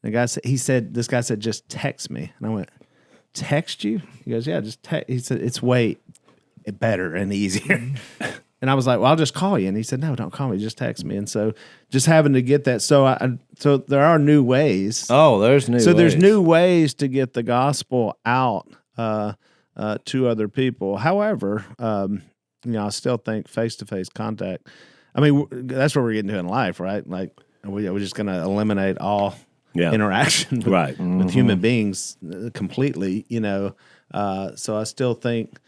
The guy said this guy said just text me, and I went text you. He goes, yeah, just text. He said it's way better and easier. I was like, well, I'll just call you. And he said, no, don't call me. Just text me. And so just having to get that. So there are new ways. Oh, there's new. So ways. there's new ways to get the gospel out to other people. However, I still think face-to-face contact. I mean, that's what we're getting to in life, right? Like we're just going to eliminate all interaction with human beings completely. So I still think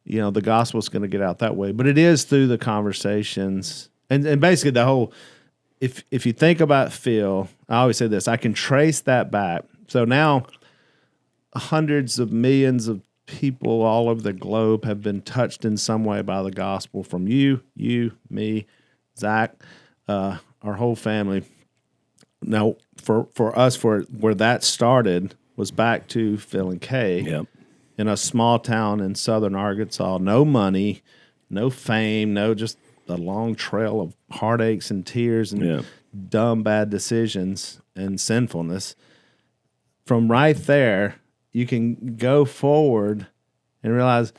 the gospel is going to get out that way, but it is through the conversations and basically the whole. If you think about Phil, I always say this, I can trace that back. So now hundreds of millions of people all over the globe have been touched in some way by the gospel from you, me, Zach, our whole family. Now, for us, where that started was back to Phil and Kay in a small town in southern Arkansas. No money, no fame, no just a long trail of heartaches and tears and dumb, bad decisions and sinfulness. From right there, you can go forward and realize,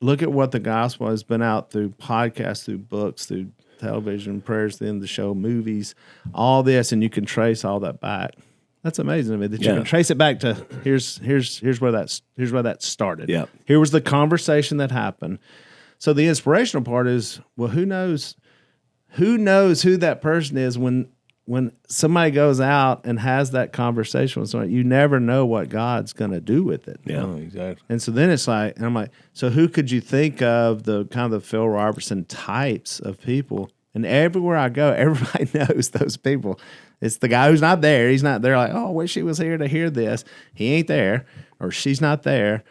look at what the gospel has been out through podcasts, through books, through television, prayers, the end of the show, movies, all this, and you can trace all that back. That's amazing to me that you can trace it back to here's where that started. Yeah. Here was the conversation that happened. So the inspirational part is, well, who knows who that person is when somebody goes out and has that conversation with somebody. You never know what God's going to do with it. Yeah, exactly. And so then it's like, and I'm like, so who could you think of the kind of the Phil Robertson types of people? And everywhere I go, everybody knows those people. It's the guy who's not there. He's not there. Like, oh, I wish he was here to hear this. He ain't there, or she's not there,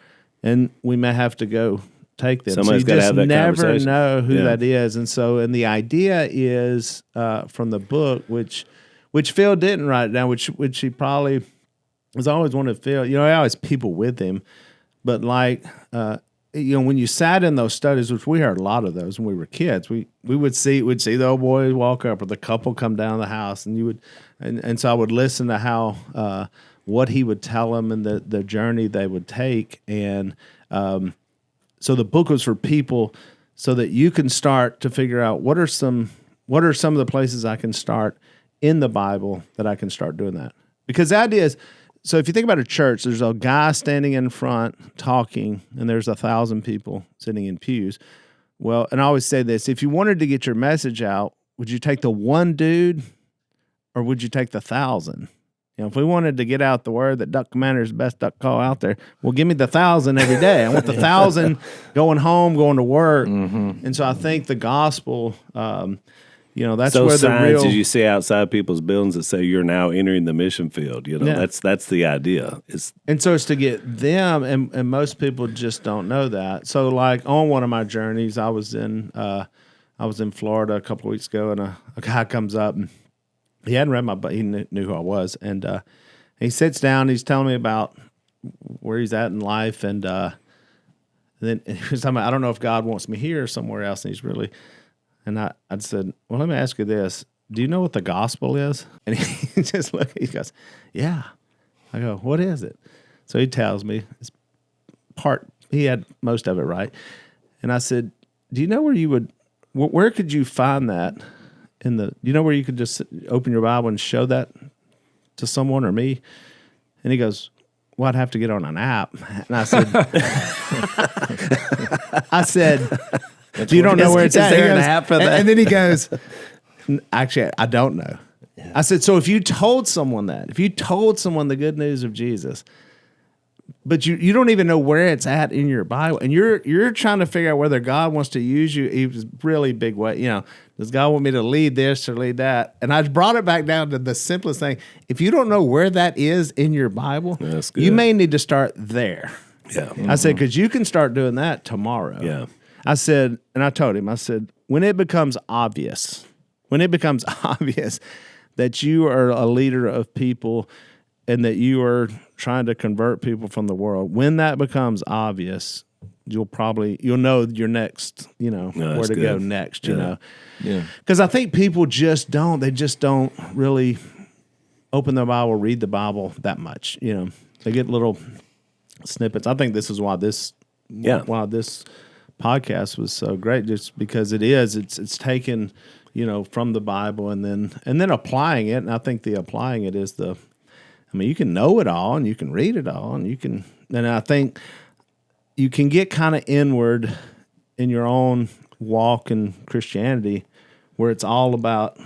and we may have to go take them. Somebody's so got to have that you just never conversation. know who that is. And so, and the idea is from the book, which Phil didn't write down, which he probably was always wanted Phil. He always people with him, but like when you sat in those studies, which we heard a lot of those when we were kids, we'd see the old boys walk up or the couple come down the house, and you would, and so I would listen to how what he would tell them and the journey they would take, and so the book was for people so that you can start to figure out what are some of the places I can start in the Bible that I can start doing that. Because the idea is, so if you think about a church, there's a guy standing in front talking, and there's 1,000 people sitting in pews. Well, and I always say this, if you wanted to get your message out, would you take the one dude or would you take the 1,000? If we wanted to get out the word that Duck Commander is the best duck call out there, well, give me the 1,000 every day. I want the 1,000 going home, going to work. Mm-hmm. And so I think the gospel, that's those where the signs real... you see outside people's buildings that say you're now entering the mission field. That's the idea. And so it's to get them, and most people just don't know that. So like on one of my journeys, I was in Florida a couple of weeks ago, and a guy comes up, and he hadn't read my book. He knew who I was, and he sits down. He's telling me about where he's at in life, and then he was talking about, I don't know if God wants me here or somewhere else. And he's really, and I said, well, let me ask you this: do you know what the gospel is? And he just looked. He goes, yeah. I go, what is it? So he tells me. It's part. He had most of it right, and I said, do you know where you would? Where could you find that? You know where you could just open your Bible and show that to someone or me? And he goes, well, I'd have to get on an app. And I said, do you don't know where it's at? Is there an app for that? And then he goes, actually, I don't know. Yeah. I said, so if you told someone the good news of Jesus, but you don't even know where it's at in your Bible, and you're trying to figure out whether God wants to use you. He was really big way, does God want me to lead this or lead that? And I brought it back down to the simplest thing. If you don't know where that is in your Bible, you may need to start there. Yeah. Mm-hmm. I said, because you can start doing that tomorrow. Yeah. I said, and I told him, I said, when it becomes obvious that you are a leader of people and that you are trying to convert people from the world, when that becomes obvious, you'll know your next, where to go next, Yeah. Because I think people just don't really open their Bible, read the Bible that much, They get little snippets. I think this is why this podcast was so great, just because it's taken, from the Bible and then applying it. And I think the applying it is you can know it all and you can read it all and I think you can get kind of inward in your own walk in Christianity where it's all about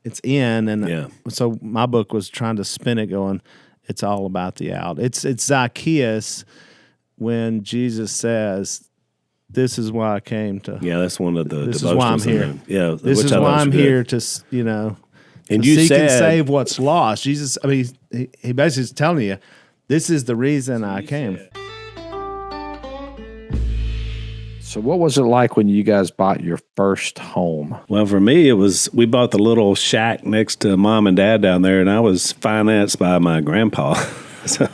it's in. And so my book was trying to spin it going, it's all about the out. It's Zacchaeus when Jesus says, this is why I came to. Yeah, that's one of the. This is why I'm here. Yeah, this is why I'm here to, and to you seek said, and save what's lost. Jesus, he basically is telling you, this is the reason I came. So what was it like when you guys bought your first home? Well, for me, we bought the little shack next to Mom and Dad down there, and I was financed by my grandpa. So.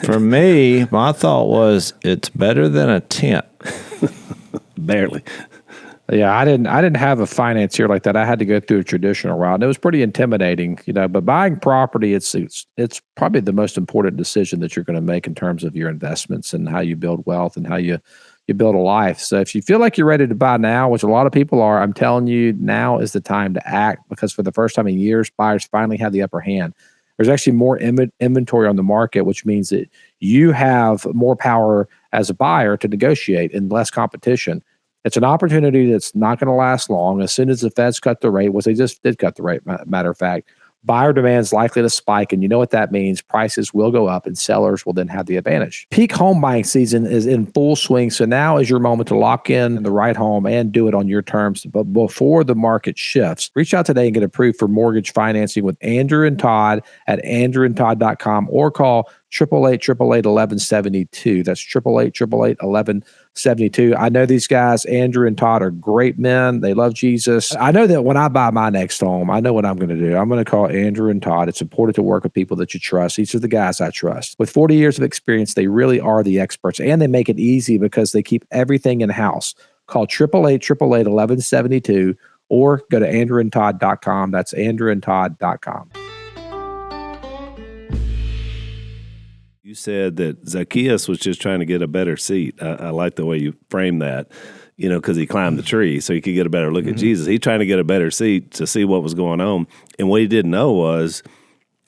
For me, my thought was it's better than a tent. Barely. Yeah, I didn't have a financier like that. I had to go through a traditional route. And it was pretty intimidating, but buying property, it's probably the most important decision that you're going to make in terms of your investments and how you build wealth and how you build a life. So if you feel like you're ready to buy now, which a lot of people are, I'm telling you, now is the time to act, because for the first time in years, buyers finally have the upper hand. There's actually more inventory on the market, which means that you have more power as a buyer to negotiate and less competition. It's an opportunity that's not going to last long. As soon as the Feds cut the rate, which they just did cut the rate, matter of fact, buyer demand is likely to spike, and you know what that means. Prices will go up, and sellers will then have the advantage. Peak home buying season is in full swing, so now is your moment to lock in the right home and do it on your terms. But before the market shifts, reach out today and get approved for mortgage financing with Andrew and Todd at andrewandtodd.com or call 888-888-1172. That's 888-888-1172. I know these guys, Andrew and Todd, are great men. They love Jesus. I know that when I buy my next home, I know what I'm going to do. I'm going to call Andrew and Todd. It's important to work with people that you trust. These are the guys I trust. With 40 years of experience, they really are the experts, and they make it easy because they keep everything in-house. Call 888-888-1172 or go to andrewandtodd.com. That's andrewandtodd.com. You said that Zacchaeus was just trying to get a better seat. I like the way you framed that, because he climbed the tree so he could get a better look at Jesus. He's trying to get a better seat to see what was going on. And what he didn't know is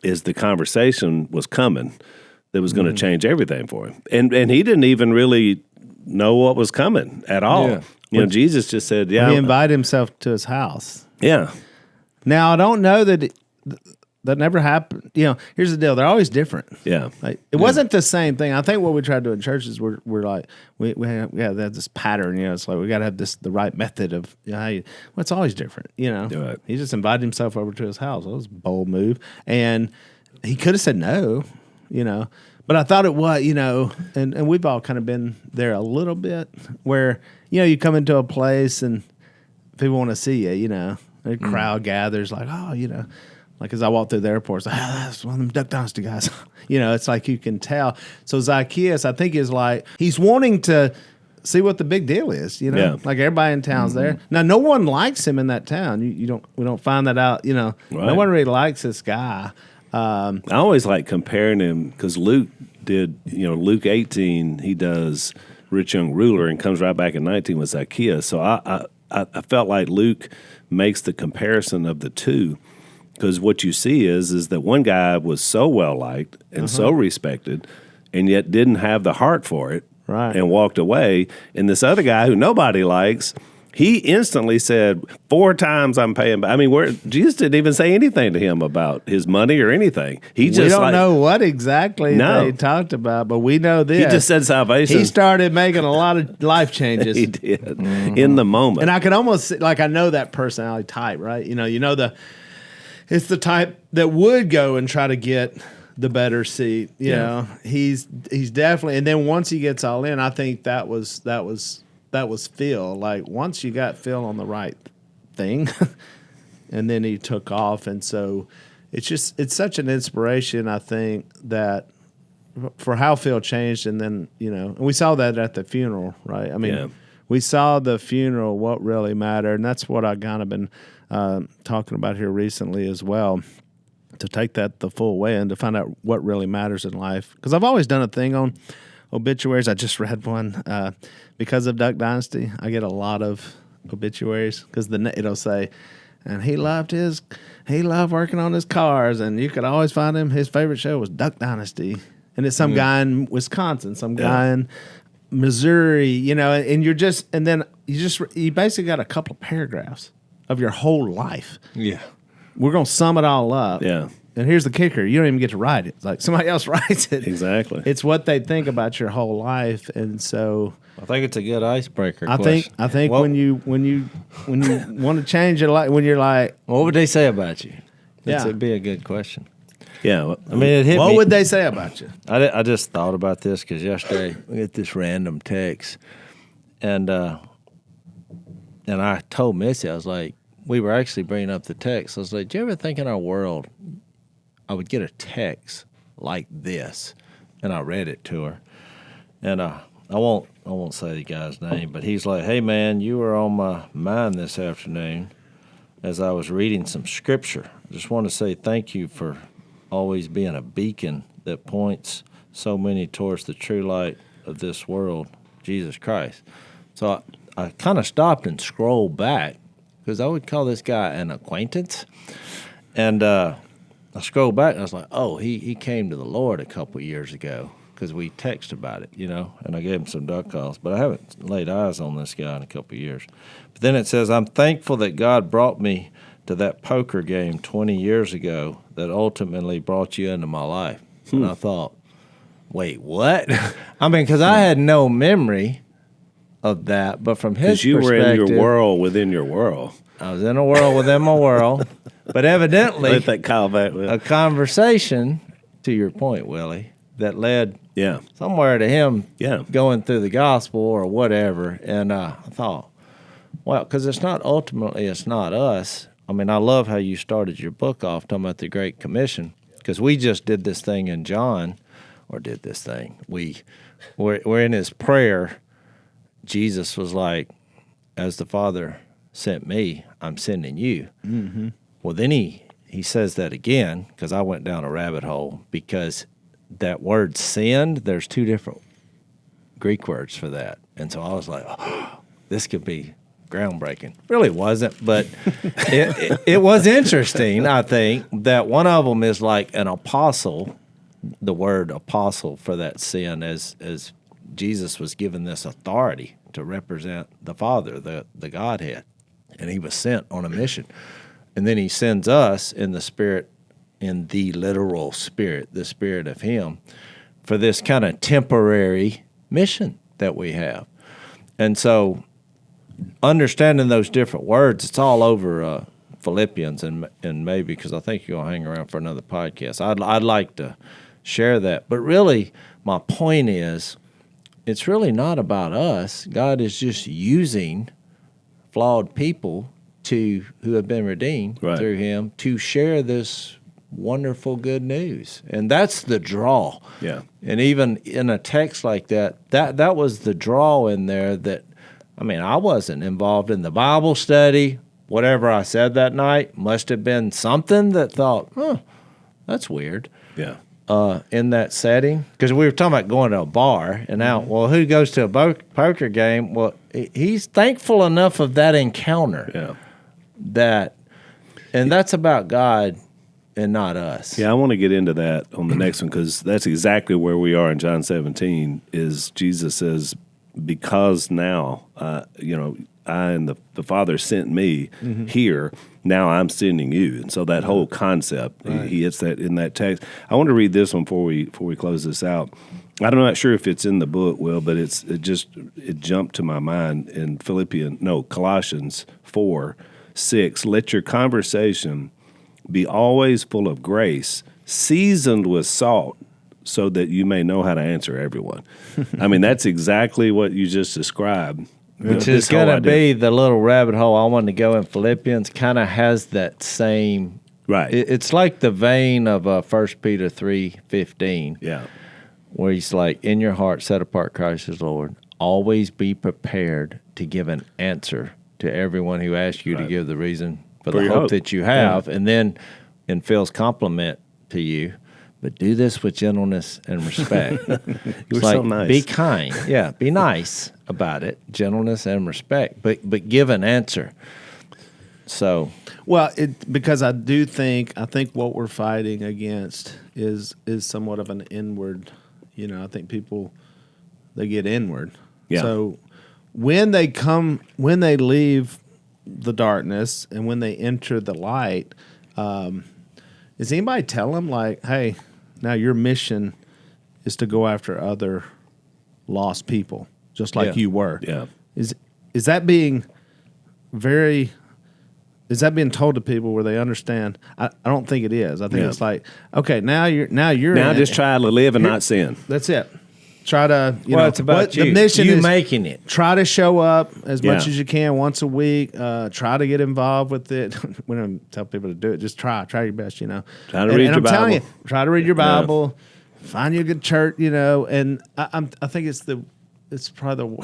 the conversation was coming that was going to change everything for him. And he didn't even really know what was coming at all. Yeah. Jesus just said, he invited himself to his house. Yeah. Now, I don't know that that never happened. Here's the deal. They're always different. Yeah. It wasn't the same thing. I think what we try to do in churches, we're like, we have this pattern, it's like we got to have the right method of, it's always different, Right. He just invited himself over to his house. That was a bold move. And he could have said no, but I thought it was, and we've all kind of been there a little bit where, you come into a place and people want to see you, the crowd gathers like, like as I walk through the airport, it's like, that's one of them Duck Dynasty guys. It's like you can tell. So Zacchaeus, I think, is like, he's wanting to see what the big deal is, Like everybody in town's there. Now, no one likes him in that town. We don't find that out, Right. No one really likes this guy. I always like comparing him because Luke did, Luke 18, he does Rich Young Ruler and comes right back in 19 with Zacchaeus. So I felt like Luke makes the comparison of the two. Because what you see is that one guy was so well liked and so respected, and yet didn't have the heart for it, right, and walked away. And this other guy who nobody likes, he instantly said 4 times I'm paying. I mean, Jesus didn't even say anything to him about his money or anything. We don't know what exactly they talked about, but we know this. He just said salvation. He started making a lot of life changes. He did in the moment, and I can almost I know that personality type, right? It's the type that would go and try to get the better seat. You know, he's definitely. And then once he gets all in, I think that was Phil. Like once you got Phil on the right thing, and then he took off. And so it's such an inspiration. I think that for how Phil changed, and then and we saw that at the funeral, right? I mean, we saw the funeral, what really mattered, and that's what I kind of been talking about here recently as well, to take that the full way and to find out what really matters in life. Because I've always done a thing on obituaries. I just read one because of Duck Dynasty. I get a lot of obituaries because it'll say, and he loved working on his cars, and you could always find him. His favorite show was Duck Dynasty, and it's some guy in Wisconsin, some guy in Missouri, and you basically got a couple of paragraphs of your whole life. Yeah. We're gonna sum it all up. Yeah. And here's the kicker: you don't even get to write it. It's like somebody else writes it. Exactly. It's what they think about your whole life, and so. I think it's a good icebreaker. I think well, when you want to change your life, when you're like, what would they say about you? Yeah. It'd be a good question. Yeah. Well, I mean, it hit me. what would they say about you? I just thought about this because yesterday we get this random text, and I told Missy, I was like, we were actually bringing up the text. I was like, do you ever think in our world I would get a text like this? And I read it to her, and I won't say the guy's name, but he's like, hey man, you were on my mind this afternoon as I was reading some scripture. I just want to say thank you for always being a beacon that points so many towards the true light of this world, Jesus Christ. So I kind of stopped and scrolled back because I would call this guy an acquaintance. And I scrolled back and I was like, oh, he came to the Lord a couple years ago because we texted about it, and I gave him some duck calls. But I haven't laid eyes on this guy in a couple years. But then it says, I'm thankful that God brought me to that poker game 20 years ago that ultimately brought you into my life. And I thought, wait, what? I mean, because I had no memory of that, but from his perspective. Because you were in your world within your world. I was in a world within my world. But evidently, Let that call back with. a conversation, to your point, Willie, that led Yeah. somewhere to him Yeah. going through the gospel or whatever. And I thought, well, because it's not us. I mean, I love how you started your book off talking about the Great Commission, because we just did this thing in John, we're in his prayer. Jesus was like, as the Father sent me, I'm sending you. Mm-hmm. Well, then he says that again, because I went down a rabbit hole, because that word send, there's two different Greek words for that. And so I was like, oh, this could be groundbreaking. Really wasn't, but it was interesting, I think, that one of them is like an apostle, the word apostle for that sin, as Jesus was given this authority to represent the Father, the Godhead, and he was sent on a mission. And then he sends us in the Spirit, in the literal Spirit, the Spirit of him, for this kind of temporary mission that we have. And so understanding those different words, it's all over Philippians, and maybe, because I think you're going to hang around for another podcast, I'd like to share that. But really, my point is, it's really not about us. God is just using flawed people who have been redeemed through him to share this wonderful good news. And that's the draw. Yeah. And even in a text like that was the draw in there that, I mean, I wasn't involved in the Bible study. Whatever I said that night must have been something that thought, that's weird. Yeah. In that setting. Because we were talking about going to a bar, and now, well, who goes to a poker game? Well, he's thankful enough of that encounter and that's about God and not us. Yeah, I want to get into that on the next one, because that's exactly where we are in John 17, is Jesus says, because now, I and the Father sent me here, now I'm sending you. And so that whole concept, he hits that in that text. I want to read this one before we close this out. I'm not sure if it's in the book, Will, but it jumped to my mind in Colossians 4:6. Let your conversation be always full of grace, seasoned with salt, so that you may know how to answer everyone. I mean, that's exactly what you just described. Which is going to be the little rabbit hole I wanted to go in. Philippians kind of has that same. Right. It's like the vein of 1 Peter 3:15. Yeah. Where he's like, in your heart, set apart Christ as Lord. Always be prepared to give an answer to everyone who asks you to give the reason for the hope that you have. Yeah. And then, in Phil's compliment to you, but do this with gentleness and respect. You're so nice. Be kind. Yeah, be nice about it, gentleness and respect, but give an answer. So, well, because I think what we're fighting against is somewhat of an inward. I think people they get inward. Yeah. So when they leave the darkness and when they enter the light, does anybody tell them like, hey, now your mission is to go after other lost people, just like you were? Yeah. Is that being told to people where they understand? I don't think it is. I think it's like, okay, now you're just try to live and not sin. That's it. Try to it's about you. The mission you is making it. Try to show up as much as you can once a week. Try to get involved with it. We don't tell people to do it. Just try your best. Try to read and your I'm Bible. telling you, try to read your Bible. Find you a good church. And I think it's probably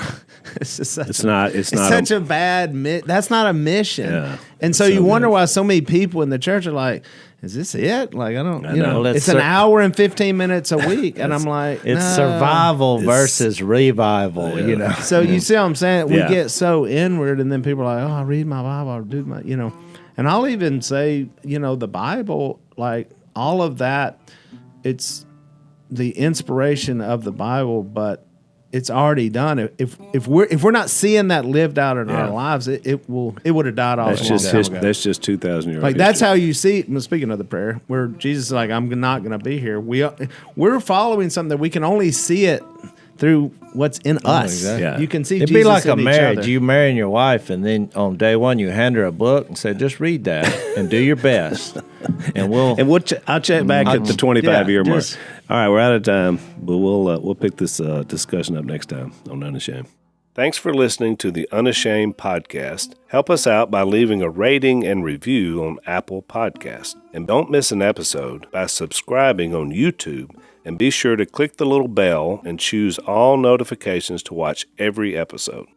it's just such such a bad that's not a mission. Yeah, and so you wonder why so many people in the church are like, is this it? Like, I don't, know. It's an hour and 15 minutes a week. And I'm like, it's no. survival versus revival, So you see what I'm saying? We get so inward, and then people are like, oh, I read my Bible, I do my, And I'll even say, the Bible, like all of that, it's the inspiration of the Bible, but it's already done. If we're not seeing that lived out in our lives, it would have died off. That's just 2,000 years. Like that's how you see it. Speaking of the prayer, where Jesus is like, I'm not going to be here. We're following something that we can only see it through what's in us. Exactly. Yeah. You can see It'd Jesus be like in a each marriage. other. You marrying your wife, and then on day one you hand her a book and say, "Just read that and do your best." And I'll check back at the 25-year mark. All right, we're out of time, but we'll pick this discussion up next time on Unashamed. Thanks for listening to the Unashamed podcast. Help us out by leaving a rating and review on Apple Podcasts. And don't miss an episode by subscribing on YouTube. And be sure to click the little bell and choose all notifications to watch every episode.